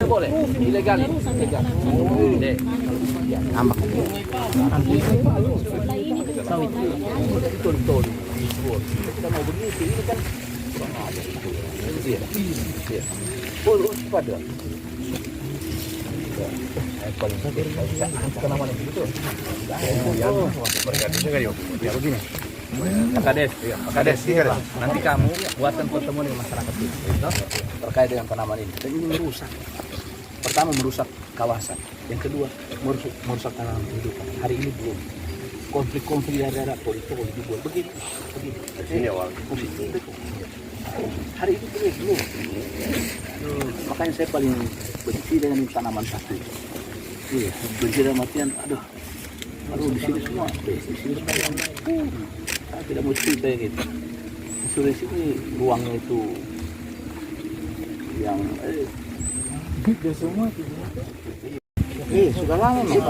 boleh, ilegal ini. Ilegal. Dek. Ya, ambak. Sawit. Betul. Kita mau begitu, ini kan kurang ada itu. Iya. Oh, pada. Paling penting tanaman itu. Berganti juga yuk. Ya begini. Kades, nanti kamu buatkan pertemuan dengan masyarakat itu terkait dengan tanaman ini. Dan ini merusak. Pertama merusak kawasan, yang kedua merusak tanaman kehidupan. Hari ini belum konflik-konflik daerah politik dibuat begini. Ini awal positif. Hari ini belum. Makanya saya paling benci dengan tanaman satu. Iya, benci dalam artian, aduh di sini semua, di sini semua. Saya tidak mau cerita gitu. Di sini ruangnya itu yang semua. Sudah lama nih.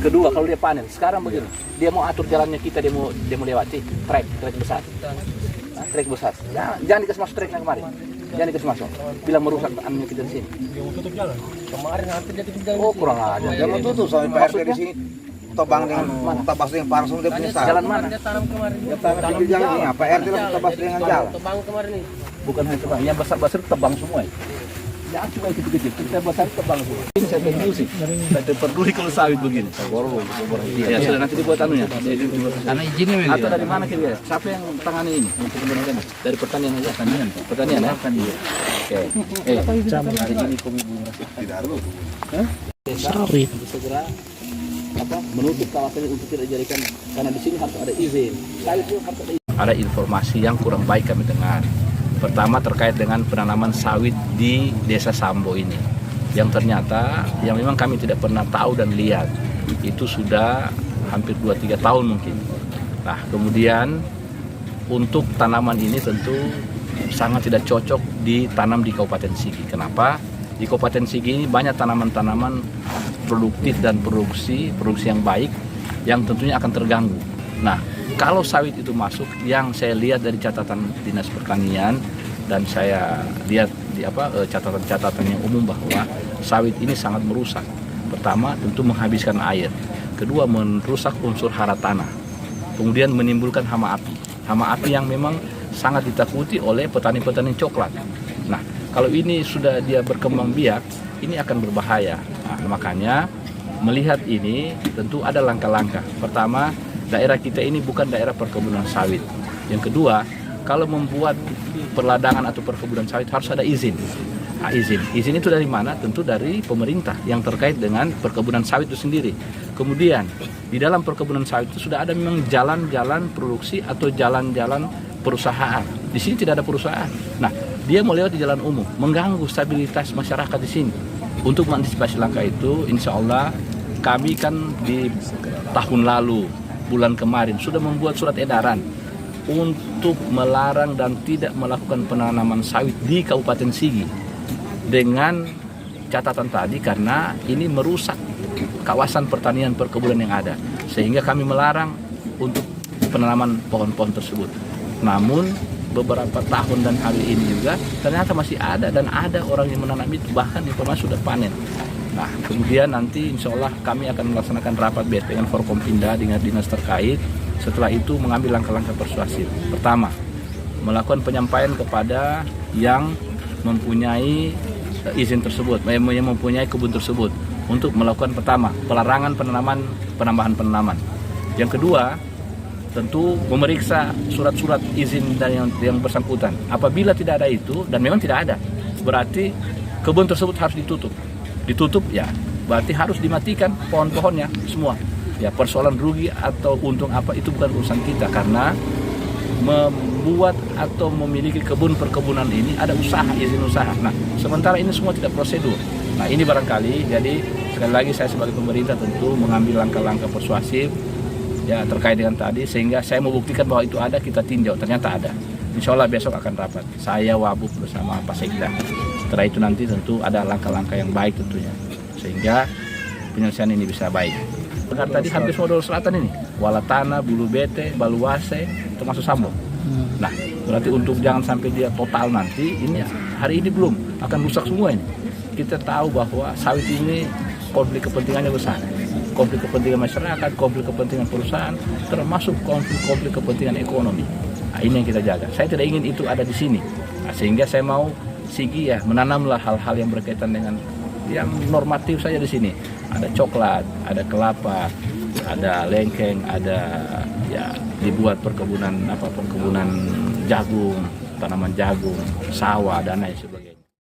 Kedua kalau dia panen, sekarang begini, dia mau atur jalannya kita, dia mau lewati trek besar. Trek besar. Jangan dikasih masuk treknya kemarin. Jangan dikasih masuk. Bilang merusak anunya kita di sini. Dia mau tutup jalan. Kemarin hampir dia tutup jalan. Oh, kurang aja. Dia mau tutup sampai PRT di sini. Tebang dengan tabas dengan parsum dia punya jalan mana? Dia tanam kemarin. Dia tanam di jalan ini. PRT tebas dengan jalan. Tebang kemarin nih. Bukan hanya tebang, yang besar-besar tebang semua. Ya, cuma yang kecil-kecil, kita besar tebang semua. Ini saya musik. Saya peduli kalau sawit begini. Ya sudah, nanti dibuat anunya. Karena izinnya memang. Atau dari mana kira? Siapa yang tangani ini? Dari pertanian aja. Pertanian ya? Oke. Hari ini kami belum tidak ada. Sawit. Segera menutup kawasan ini untuk tidak dijadikan, karena di sini harus ada izin. Sawit itu harus ada izin. Ada informasi yang kurang baik kami dengar. Pertama terkait dengan penanaman sawit di Desa Sambo ini, yang ternyata yang memang kami tidak pernah tahu dan lihat, itu sudah hampir 2-3 tahun mungkin. Nah kemudian untuk tanaman ini tentu sangat tidak cocok ditanam di Kabupaten Sigi. Kenapa? Di Kabupaten Sigi ini banyak tanaman-tanaman produktif dan produksi yang baik yang tentunya akan terganggu. Nah kalau sawit itu masuk, yang saya lihat dari catatan Dinas Pertanian dan saya lihat di catatan-catatan yang umum bahwa sawit ini sangat merusak. Pertama, tentu menghabiskan air. Kedua, merusak unsur hara tanah. Kemudian menimbulkan hama api. Hama api yang memang sangat ditakuti oleh petani-petani coklat. Nah, kalau ini sudah dia berkembang biak, ini akan berbahaya. Nah, makanya melihat ini tentu ada langkah-langkah. Pertama, daerah kita ini bukan daerah perkebunan sawit. Yang kedua, kalau membuat perladangan atau perkebunan sawit harus ada izin. Nah, izin itu dari mana? Tentu dari pemerintah yang terkait dengan perkebunan sawit itu sendiri. Kemudian di dalam perkebunan sawit itu sudah ada memang jalan-jalan produksi atau jalan-jalan perusahaan. Di sini tidak ada perusahaan. Nah, dia mau lewat di jalan umum, mengganggu stabilitas masyarakat di sini. Untuk mengantisipasi langkah itu, insya Allah kami kan di tahun lalu bulan kemarin sudah membuat surat edaran untuk melarang dan tidak melakukan penanaman sawit di Kabupaten Sigi dengan catatan tadi, karena ini merusak kawasan pertanian perkebunan yang ada, sehingga kami melarang untuk penanaman pohon-pohon tersebut. Namun beberapa tahun dan kali ini juga ternyata masih ada, dan ada orang yang menanam itu, bahkan informasi sudah panen. Nah, kemudian nanti insya Allah kami akan melaksanakan rapat dengan Forkompinda dengan dinas terkait. Setelah itu mengambil langkah-langkah persuasif. Pertama, melakukan penyampaian kepada yang mempunyai izin tersebut, yang mempunyai kebun tersebut, untuk melakukan pertama, pelarangan penambahan penanaman. Yang kedua, tentu memeriksa surat-surat izin dan yang bersangkutan. Apabila tidak ada itu, dan memang tidak ada, berarti kebun tersebut harus ditutup ya, berarti harus dimatikan pohon-pohonnya semua. Ya, persoalan rugi atau untung apa itu bukan urusan kita, karena membuat atau memiliki kebun perkebunan ini ada usaha, izin usaha. Nah, sementara ini semua tidak prosedur. Nah, ini barangkali, jadi sekali lagi saya sebagai pemerintah tentu mengambil langkah-langkah persuasif ya terkait dengan tadi, sehingga saya membuktikan bahwa itu ada, kita tinjau, ternyata ada. Insya Allah besok akan rapat. Saya Wabub bersama Pak Sekda. Setelah itu nanti tentu ada langkah-langkah yang baik tentunya, sehingga penyelesaian ini bisa baik. Benar tadi hampir semua Selatan ini, Walatana, Bulu Bete, Baluase, termasuk Sambo. Nah, Berarti untuk jangan sampai dia total nanti, ini hari ini belum akan rusak semua ini. Kita tahu bahwa sawit ini konflik kepentingannya besar. Konflik kepentingan masyarakat, konflik kepentingan perusahaan, termasuk konflik kepentingan ekonomi. Nah, ini yang kita jaga. Saya tidak ingin itu ada di sini. Nah, sehingga saya mau Sigi ya menanamlah hal-hal yang berkaitan dengan yang normatif saja di sini. Ada coklat, ada kelapa, ada lengkeng, ada ya dibuat perkebunan jagung, tanaman jagung, sawah dan lain sebagainya.